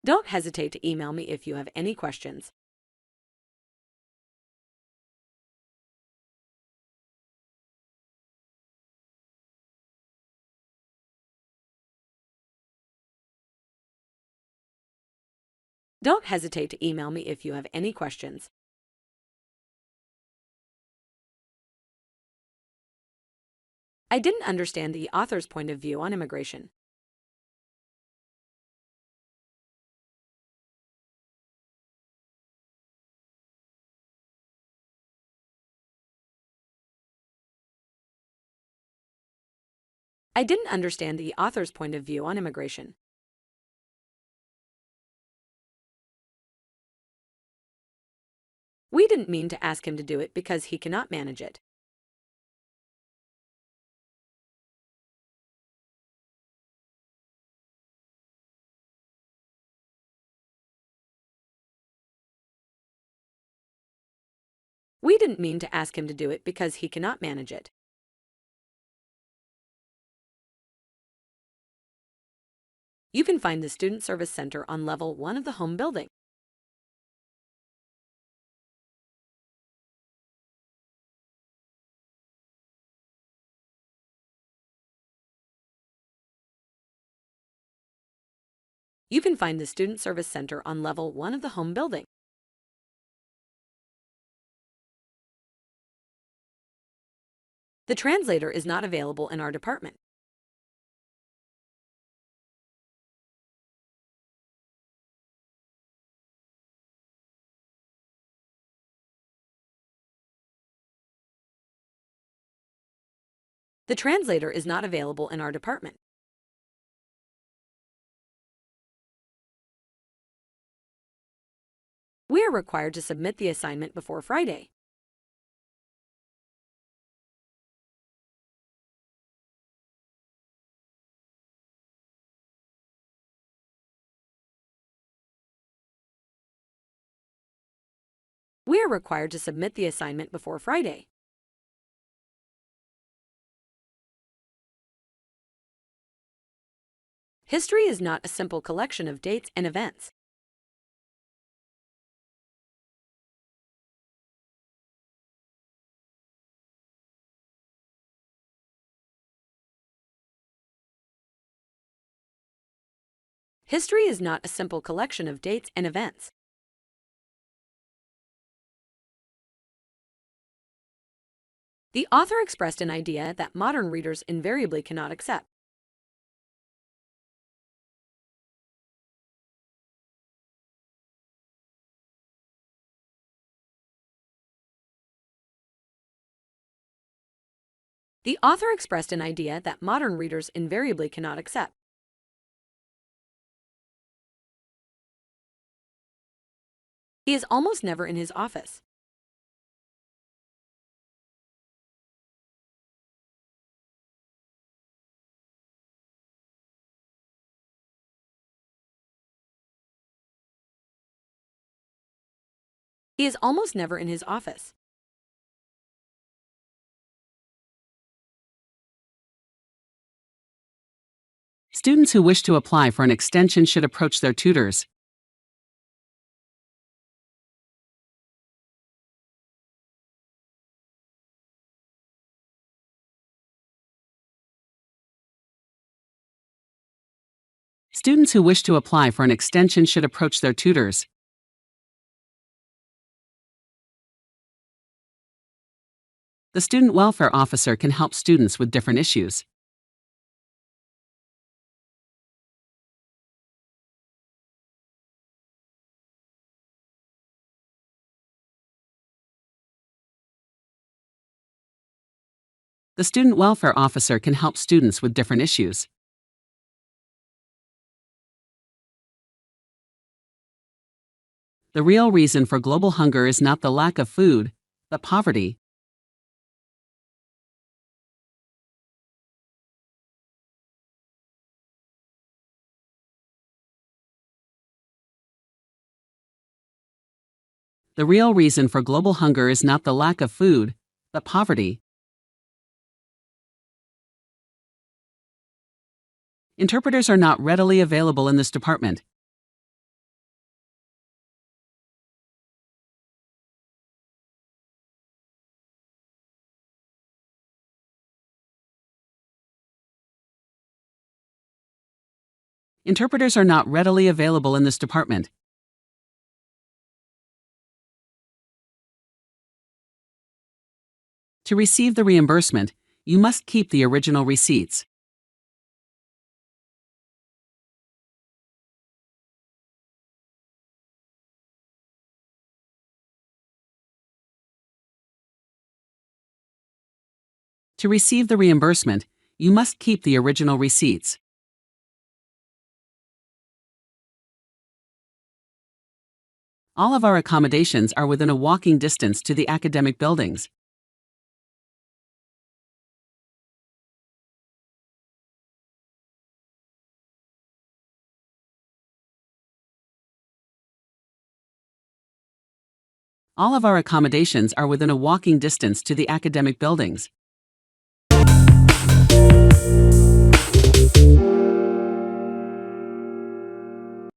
Don't hesitate to email me if you have any questions. Don't hesitate to email me if you have any questions. I didn't understand the author's point of view on immigration. I didn't understand the author's point of view on immigration. We didn't mean to ask him to do it because he cannot manage it. We didn't mean to ask him to do it because he cannot manage it. You can find the Student Service Center on level 1 of the home building. You can find the Student Service Center on level 1 of the home building. The translator is not available in our department. The translator is not available in our department. We are required to submit the assignment before Friday. We are required to submit the assignment before Friday. History is not a simple collection of dates and events. History is not a simple collection of dates and events. The author expressed an idea that modern readers invariably cannot accept. The author expressed an idea that modern readers invariably cannot accept. He is almost never in his office. He is almost never in his office. Students who wish to apply for an extension should approach their tutors. Students who wish to apply for an extension should approach their tutors. The student welfare officer can help students with different issues. The student welfare officer can help students with different issues. The real reason for global hunger is not the lack of food, but poverty. The real reason for global hunger is not the lack of food, but poverty. Interpreters are not readily available in this department. Interpreters are not readily available in this department. To receive the reimbursement, you must keep the original receipts. To receive the reimbursement, you must keep the original receipts. All of our accommodations are within a walking distance to the academic buildings. All of our accommodations are within a walking distance to the academic buildings.